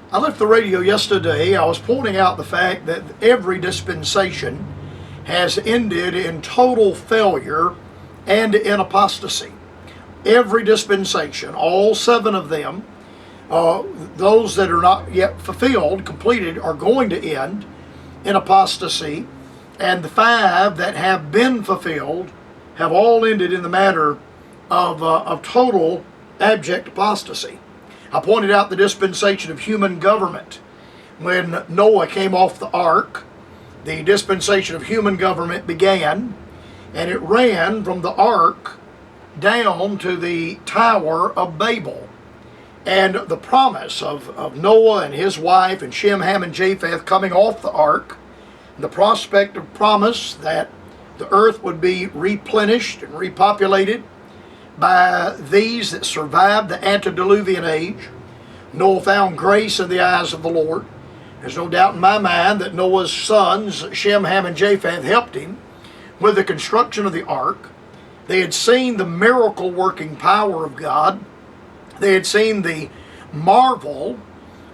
I left the radio yesterday. I was pointing out the fact that every dispensation has ended in total failure and in apostasy. Every dispensation, all 7 of them, those that are not yet fulfilled, completed, are going to end in apostasy, and the 5 that have been fulfilled have all ended in the matter of total abject apostasy. I pointed out the dispensation of human government. When Noah came off the ark, the dispensation of human government began, and it ran from the ark down to the Tower of Babel. And the promise of Noah and his wife and Shem, Ham, and Japheth coming off the ark, the prospect of promise that the earth would be replenished and repopulated by these that survived the antediluvian age. Noah found grace in the eyes of the Lord. There's no doubt in my mind that Noah's sons, Shem, Ham, and Japheth, helped him with the construction of the ark. They had seen the miracle working power of God. They had seen the marvel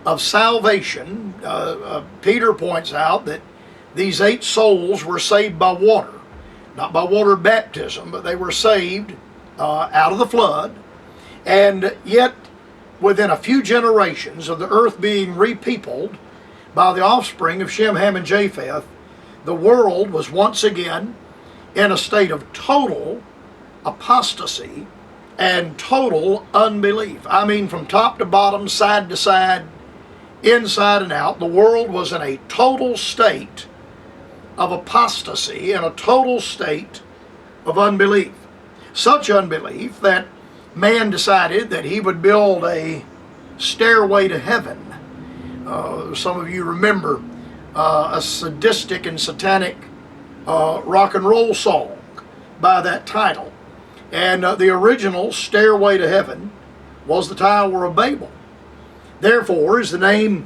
of salvation. Peter points out that these 8 souls were saved by water. Not by water baptism, but they were saved out of the flood. And yet, within a few generations of the earth being repeopled by the offspring of Shem, Ham, and Japheth, the world was once again in a state of total apostasy and total unbelief. I mean, from top to bottom, side to side, inside and out, the world was in a total state of apostasy and a total state of unbelief. Such unbelief that man decided that he would build a stairway to heaven. Some of you remember a sadistic and satanic rock and roll song by that title. And the original Stairway to Heaven was the Tower of Babel. Therefore is the name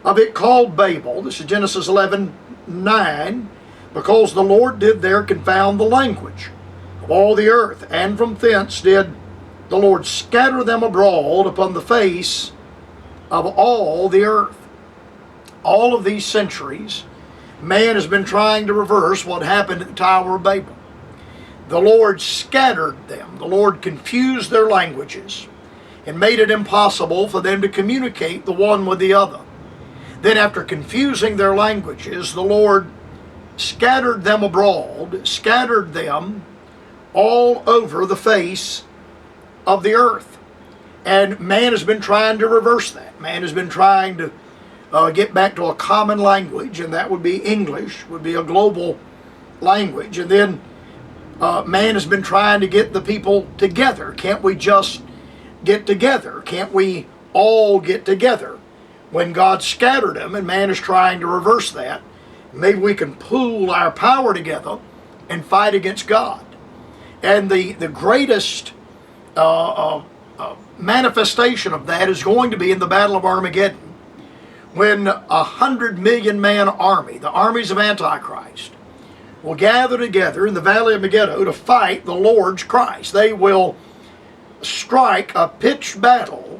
of it called Babel. This is Genesis 11:9, because the Lord did there confound the language of all the earth, and from thence did the Lord scatter them abroad upon the face of all the earth. All of these centuries, man has been trying to reverse what happened at the Tower of Babel. The Lord scattered them. The Lord confused their languages and made it impossible for them to communicate the one with the other. Then after confusing their languages, the Lord scattered them abroad, scattered them all over the face of the earth. And man has been trying to reverse that. Man has been trying to get back to a common language, and that would be English, would be a global language. And then man has been trying to get the people together. Can't we just get together? Can't we all get together? When God scattered them, and man is trying to reverse that, maybe we can pool our power together and fight against God. And the greatest manifestation of that is going to be in the Battle of Armageddon, when 100 million man army, the armies of Antichrist, will gather together in the Valley of Megiddo to fight the Lord's Christ. They will strike a pitched battle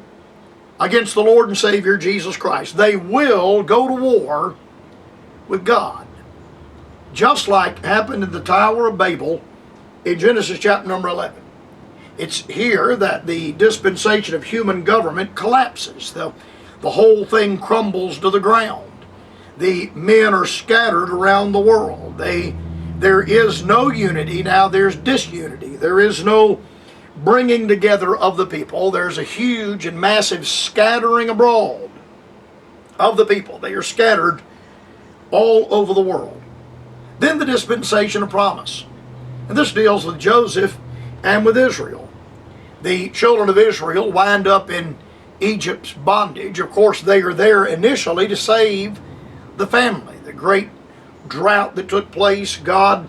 against the Lord and Savior Jesus Christ. They will go to war with God, just like happened in the Tower of Babel in Genesis chapter number 11. It's here that the dispensation of human government collapses. The whole thing crumbles to the ground. The men are scattered around the world. There is no unity. Now there's disunity. There is no bringing together of the people. There's a huge and massive scattering abroad of the people. They are scattered all over the world. Then the dispensation of promise. And this deals with Joseph and with Israel. The children of Israel wind up in Egypt's bondage. Of course, they are there initially to save the family. The great drought that took place, God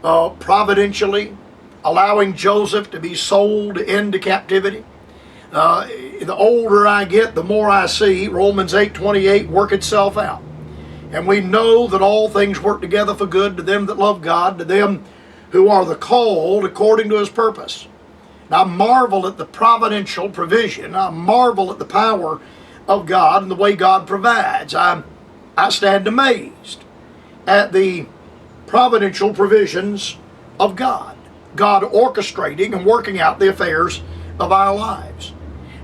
providentially allowing Joseph to be sold into captivity. The older I get, the more I see Romans 8:28 work itself out. And we know that all things work together for good to them that love God, to them who are the called according to His purpose. And I marvel at the providential provision. I marvel at the power of God and the way God provides. I stand amazed at the providential provisions of God. God orchestrating and working out the affairs of our lives.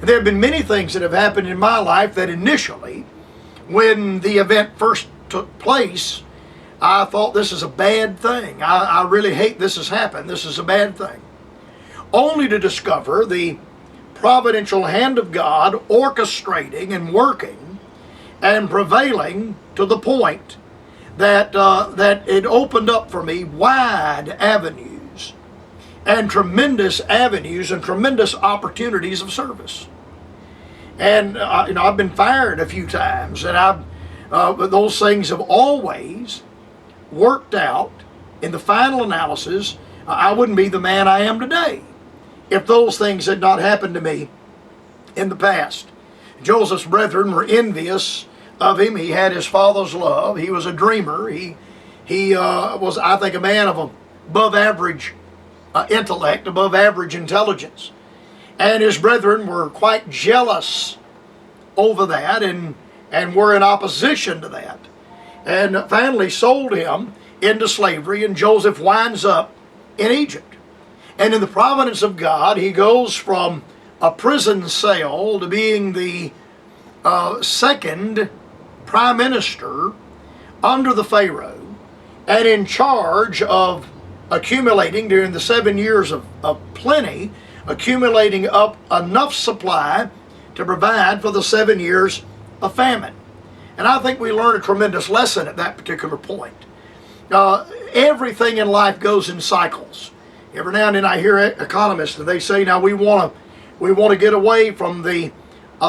And there have been many things that have happened in my life that initially, when the event first took place, I thought this is a bad thing. I really hate this has happened. This is a bad thing. Only to discover the providential hand of God orchestrating and working and prevailing to the point that it opened up for me wide avenues and tremendous opportunities of service. And I've been fired a few times, and those things have always worked out. In the final analysis, I wouldn't be the man I am today if those things had not happened to me in the past. Joseph's brethren were envious of him. He had his father's love. He was a dreamer. He was, I think, a man of above average intellect, above average intelligence. And his brethren were quite jealous over that and were in opposition to that. And finally sold him into slavery, and Joseph winds up in Egypt. And in the providence of God, he goes from a prison cell to being the second prime minister under the Pharaoh and in charge of accumulating during the 7 years of plenty, accumulating up enough supply to provide for the 7 years of famine. And I think we learned a tremendous lesson at that particular point. Everything in life goes in cycles. Every now and then I hear economists, and they say, now we want to get away from the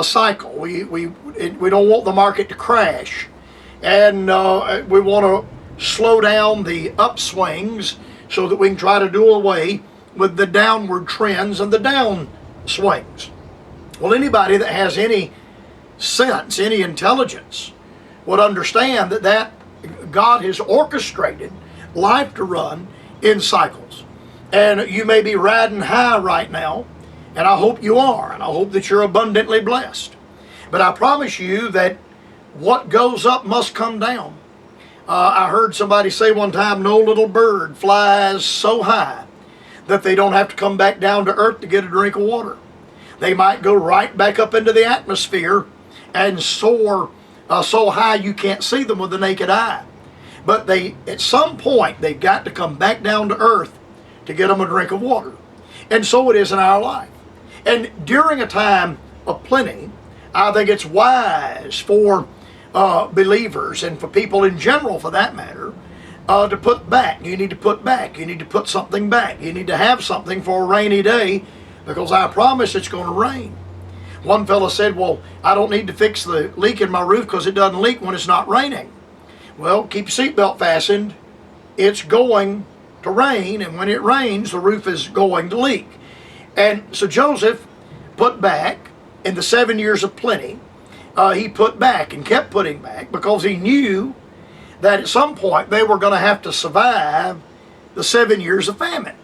cycle. We don't want the market to crash, and we want to slow down the upswings so that we can try to do away with the downward trends and the downswings. Well, anybody that has any sense, any intelligence, would understand that God has orchestrated life to run in cycles. And you may be riding high right now, and I hope you are, and I hope that you're abundantly blessed. But I promise you that what goes up must come down. I heard somebody say one time, no little bird flies so high that they don't have to come back down to earth to get a drink of water. They might go right back up into the atmosphere and soar so high you can't see them with the naked eye. But at some point, they've got to come back down to earth to get them a drink of water. And so it is in our life. And during a time of plenty, I think it's wise for believers and for people in general, for that matter, to put back. You need to put back. You need to put something back. You need to have something for a rainy day, because I promise it's going to rain. One fellow said, well, I don't need to fix the leak in my roof because it doesn't leak when it's not raining. Well, keep your seatbelt fastened. It's going to rain, and when it rains, the roof is going to leak. And so Joseph put back in the 7 years of plenty. He put back and kept putting back because he knew that at some point they were going to have to survive the 7 years of famine.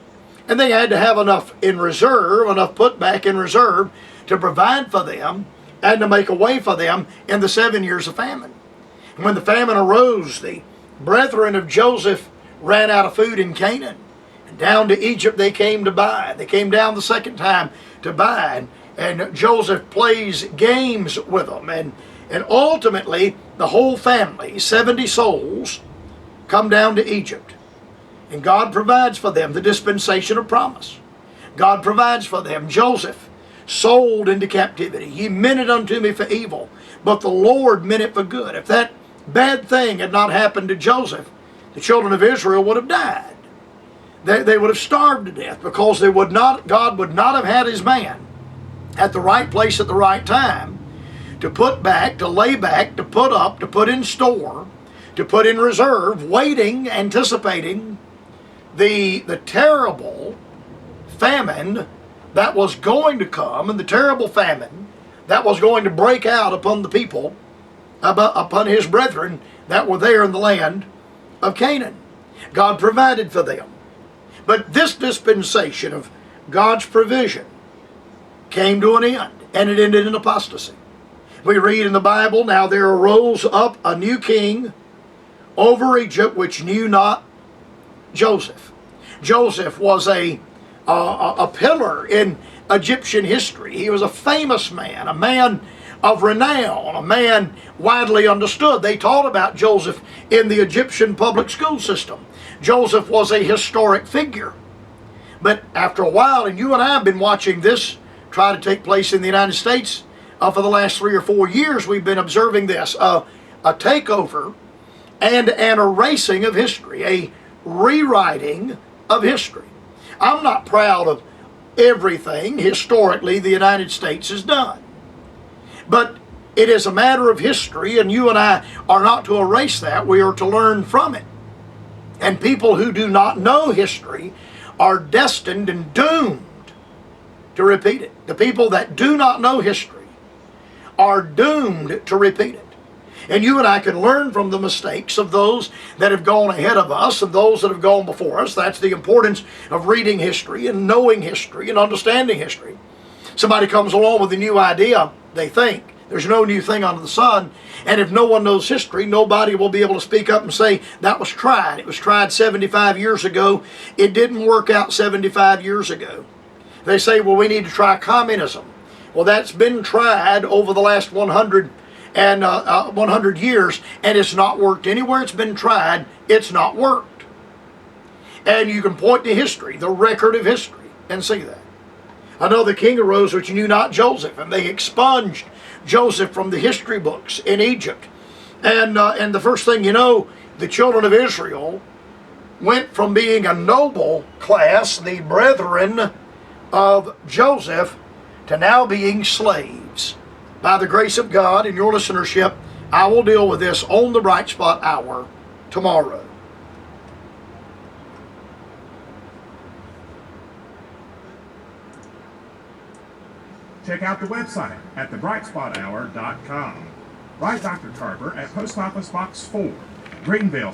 And they had to have enough in reserve, enough put back in reserve to provide for them and to make a way for them in the 7 years of famine. And when the famine arose, the brethren of Joseph ran out of food in Canaan. And down to Egypt they came to buy. They came down the second time to buy. And Joseph plays games with them. And ultimately, the whole family, 70 souls, come down to Egypt. And God provides for them the dispensation of promise. God provides for them. Joseph, sold into captivity. Ye meant it unto me for evil, but the Lord meant it for good. If that bad thing had not happened to Joseph, the children of Israel would have died. They would have starved to death, because God would not have had his man at the right place at the right time to put back, to lay back, to put up, to put in store, to put in reserve, waiting, anticipating the terrible famine that was going to come, and the terrible famine that was going to break out upon the people, upon his brethren that were there in the land of Canaan. God provided for them. But this dispensation of God's provision came to an end, and it ended in apostasy. We read in the Bible, now there arose up a new king over Egypt which knew not Joseph. Joseph was a pillar in Egyptian history. He was a famous man, a man of renown, a man widely understood. They taught about Joseph in the Egyptian public school system. Joseph was a historic figure. But after a while, and you and I have been watching this try to take place in the United States for the last 3 or 4 years, we've been observing this, a takeover and an erasing of history, a rewriting of history. I'm not proud of everything historically the United States has done. But it is a matter of history, and you and I are not to erase that. We are to learn from it. And people who do not know history are destined and doomed to repeat it. The people that do not know history are doomed to repeat it. And you and I can learn from the mistakes of those that have gone ahead of us and those that have gone before us. That's the importance of reading history and knowing history and understanding history. Somebody comes along with a new idea, they think there's no new thing under the sun, and if no one knows history, nobody will be able to speak up and say that was tried. It was tried 75 years ago. It didn't work out 75 years ago. They say, well, we need to try communism. Well, that's been tried over the last 100 years, and it's not worked. Anywhere it's been tried, it's not worked. And you can point to history, the record of history, and see that. Another king arose which knew not Joseph, and they expunged Joseph from the history books in Egypt. And the first thing you know, the children of Israel went from being a noble class, the brethren of Joseph, to now being slaves. By the grace of God and your listenership, I will deal with this on the Bright Spot Hour tomorrow. Check out the website at thebrightspothour.com. Write Dr. Carver at Post Office Box 4, Greenville,